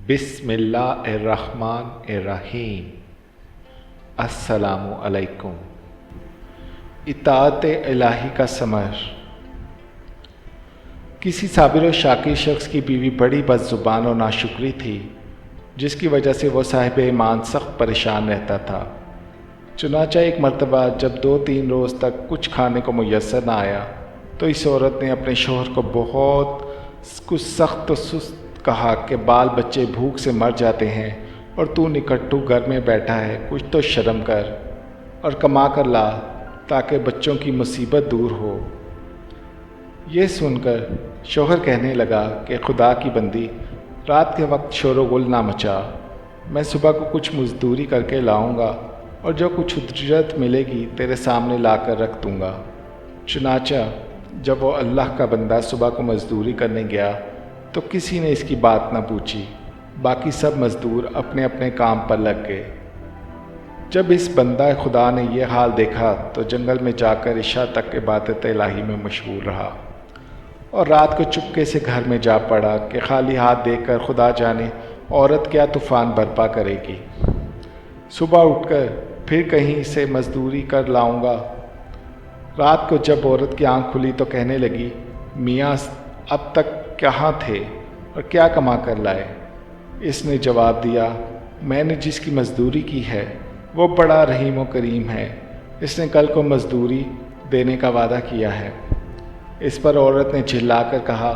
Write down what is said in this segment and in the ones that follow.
بسم اللہ الرحمن الرحیم۔ السلام علیکم۔ اطاعت الہی کا ثمر۔ کسی صابر و شاکر شخص کی بیوی بڑی بد زبان اور ناشکری تھی، جس کی وجہ سے وہ صاحب ایمان سخت پریشان رہتا تھا۔ چنانچہ ایک مرتبہ جب 2-3 روز تک کچھ کھانے کو میسر نہ آیا تو اس عورت نے اپنے شوہر کو بہت کچھ سخت و سست کہا کہ بال بچے بھوک سے مر جاتے ہیں اور تو نکٹو گھر میں بیٹھا ہے، کچھ تو شرم کر اور کما کر لا تاکہ بچوں کی مصیبت دور ہو۔ یہ سن کر شوہر کہنے لگا کہ خدا کی بندی، رات کے وقت شور و غل نہ مچا، میں صبح کو کچھ مزدوری کر کے لاؤں گا اور جو کچھ اجرت ملے گی تیرے سامنے لا کر رکھ دوں گا۔ چنانچہ جب وہ اللہ کا بندہ صبح کو مزدوری کرنے گیا تو کسی نے اس کی بات نہ پوچھی، باقی سب مزدور اپنے اپنے کام پر لگ گئے۔ جب اس بندہ خدا نے یہ حال دیکھا تو جنگل میں جا کر عشاء تک عبادت الہی میں مشغول رہا اور رات کو چپکے سے گھر میں جا پڑا کہ خالی ہاتھ دیکھ کر خدا جانے عورت کیا طوفان برپا کرے گی۔ صبح اٹھ کر پھر کہیں سے مزدوری کر لاؤں گا۔ رات کو جب عورت کی آنکھ کھلی تو کہنے لگی، میاں اب تک کہاں تھے اور کیا کما کر لائے؟ اس نے جواب دیا، میں نے جس کی مزدوری کی ہے وہ بڑا رحیم و کریم ہے، اس نے کل کو مزدوری دینے کا وعدہ کیا ہے۔ اس پر عورت نے چلا کر کہا،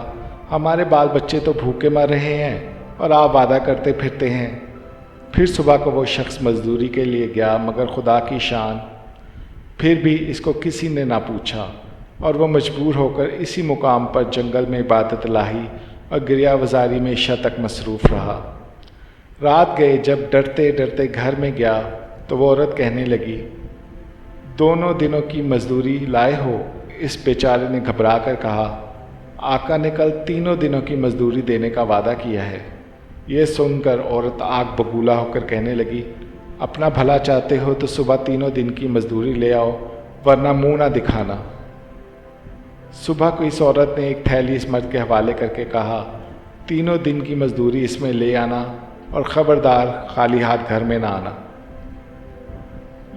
ہمارے بال بچے تو بھوکے مر رہے ہیں اور آپ وعدہ کرتے پھرتے ہیں۔ پھر صبح کو وہ شخص مزدوری کے لیے گیا، مگر خدا کی شان، پھر بھی اس کو کسی نے نہ پوچھا اور وہ مجبور ہو کر اسی مقام پر جنگل میں عبادت الہی اور گریہ وزاری میں عشاء تک مصروف رہا۔ رات گئے، جب ڈرتے ڈرتے گھر میں گیا تو وہ عورت کہنے لگی، 2 دنوں کی مزدوری لائے ہو؟ اس بیچارے نے گھبرا کر کہا، آقا نے کل 3 دنوں کی مزدوری دینے کا وعدہ کیا ہے۔ یہ سن کر عورت آگ بگولا ہو کر کہنے لگی، اپنا بھلا چاہتے ہو تو صبح 3 دن کی مزدوری لے آؤ، ورنہ منہ نہ دکھانا۔ صبح کو اس عورت نے ایک تھیلی اس مرد کے حوالے کر کے کہا، 3 دن کی مزدوری اس میں لے آنا اور خبردار خالی ہاتھ گھر میں نہ آنا۔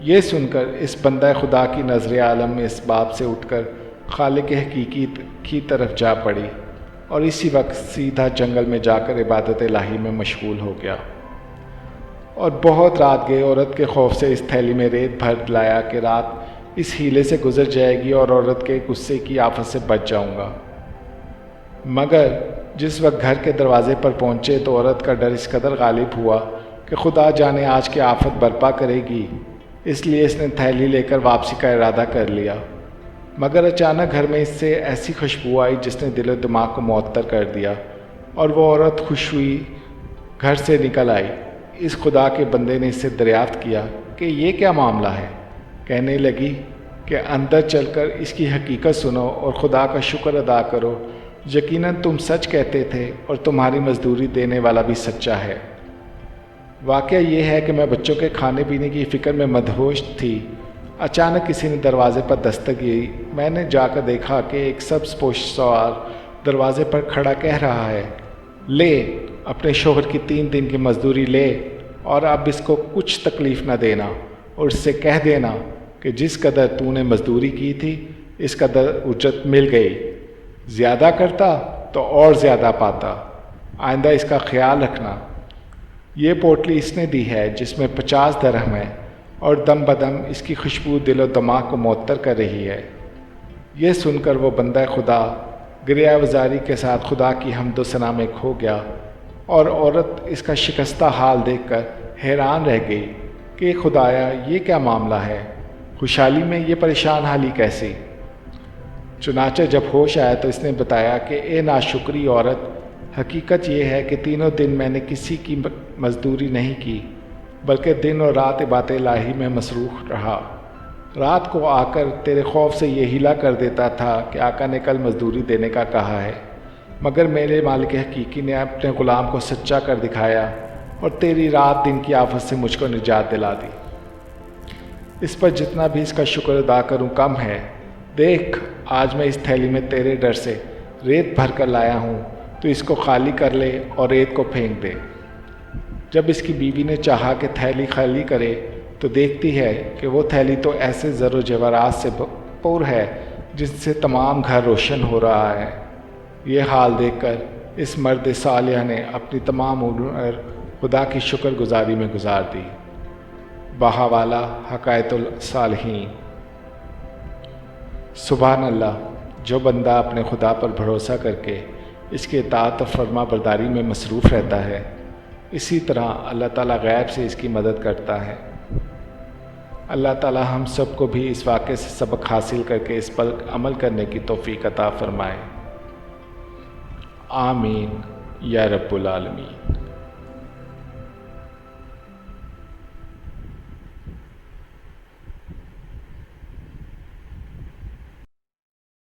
یہ سن کر اس بندہ خدا کی نظر عالم میں اس باب سے اٹھ کر خالق حقیقی کی طرف جا پڑی اور اسی وقت سیدھا جنگل میں جا کر عبادت الہی میں مشغول ہو گیا۔ اور بہت رات گئے، عورت کے خوف سے اس تھیلی میں ریت بھر لایا کہ رات اس ہیلے سے گزر جائے گی اور عورت کے غصے کی آفت سے بچ جاؤں گا۔ مگر جس وقت گھر کے دروازے پر پہنچے تو عورت کا ڈر اس قدر غالب ہوا کہ خدا جانے آج کی آفت برپا کرے گی، اس لیے اس نے تھیلی لے کر واپسی کا ارادہ کر لیا۔ مگر اچانک گھر میں اس سے ایسی خوشبو آئی جس نے دل و دماغ کو معطر کر دیا اور وہ عورت خوش ہوئی گھر سے نکل آئی۔ اس خدا کے بندے نے اس سے دریافت کیا کہ یہ کیا معاملہ ہے؟ کہنے لگی کہ اندر چل کر اس کی حقیقت سنو اور خدا کا شکر ادا کرو، یقیناً تم سچ کہتے تھے اور تمہاری مزدوری دینے والا بھی سچا ہے۔ واقعہ یہ ہے کہ میں بچوں کے کھانے پینے کی فکر میں مدہوش تھی، اچانک کسی نے دروازے پر دستک دی۔ میں نے جا کر دیکھا کہ ایک سبز پوش سوار دروازے پر کھڑا کہہ رہا ہے، لے اپنے شوہر کی 3 دن کی مزدوری لے اور اب اس کو کچھ تکلیف نہ دینا اور اس سے کہہ دینا کہ جس قدر تو نے مزدوری کی تھی اس قدر اجرت مل گئی، زیادہ کرتا تو اور زیادہ پاتا، آئندہ اس کا خیال رکھنا۔ یہ پوٹلی اس نے دی ہے جس میں 50 درہم ہے اور دم بدم اس کی خوشبو دل و دماغ کو معطر کر رہی ہے۔ یہ سن کر وہ بندہ خدا گریہ وزاری کے ساتھ خدا کی حمد و ثنا میں کھو گیا اور عورت اس کا شکستہ حال دیکھ کر حیران رہ گئی کہ خدایا یہ کیا معاملہ ہے، خوشحالی میں یہ پریشان حالی کیسی؟ چنانچہ جب ہوش آیا تو اس نے بتایا کہ اے ناشکری عورت، حقیقت یہ ہے کہ 3 دن میں نے کسی کی مزدوری نہیں کی بلکہ دن اور رات عبادت الہی میں مصروف رہا۔ رات کو آ کر تیرے خوف سے یہ ہیلا کر دیتا تھا کہ آقا نے کل مزدوری دینے کا کہا ہے، مگر میرے مالک حقیقی نے اپنے غلام کو سچا کر دکھایا اور تیری رات دن کی آفت سے مجھ کو نجات دلا دی۔ اس پر جتنا بھی اس کا شکر ادا کروں کم ہے۔ دیکھ، آج میں اس تھیلی میں تیرے ڈر سے ریت بھر کر لایا ہوں، تو اس کو خالی کر لے اور ریت کو پھینک دے۔ جب اس کی بیوی نے چاہا کہ تھیلی خالی کرے تو دیکھتی ہے کہ وہ تھیلی تو ایسے زر و جواہرات سے پر ہے جن سے تمام گھر روشن ہو رہا ہے۔ یہ حال دیکھ کر اس مرد صالح نے اپنی تمام عمر خدا کی شکر گزاری میں گزار دی۔ بہاوالہ حکایت الصالحین۔ سبحان اللہ، جو بندہ اپنے خدا پر بھروسہ کر کے اس کے اطاعت و فرما برداری میں مصروف رہتا ہے، اسی طرح اللہ تعالیٰ غیب سے اس کی مدد کرتا ہے۔ اللہ تعالیٰ ہم سب کو بھی اس واقعے سے سبق حاصل کر کے اس پر عمل کرنے کی توفیق عطا فرمائے۔ آمین یا رب العالمین۔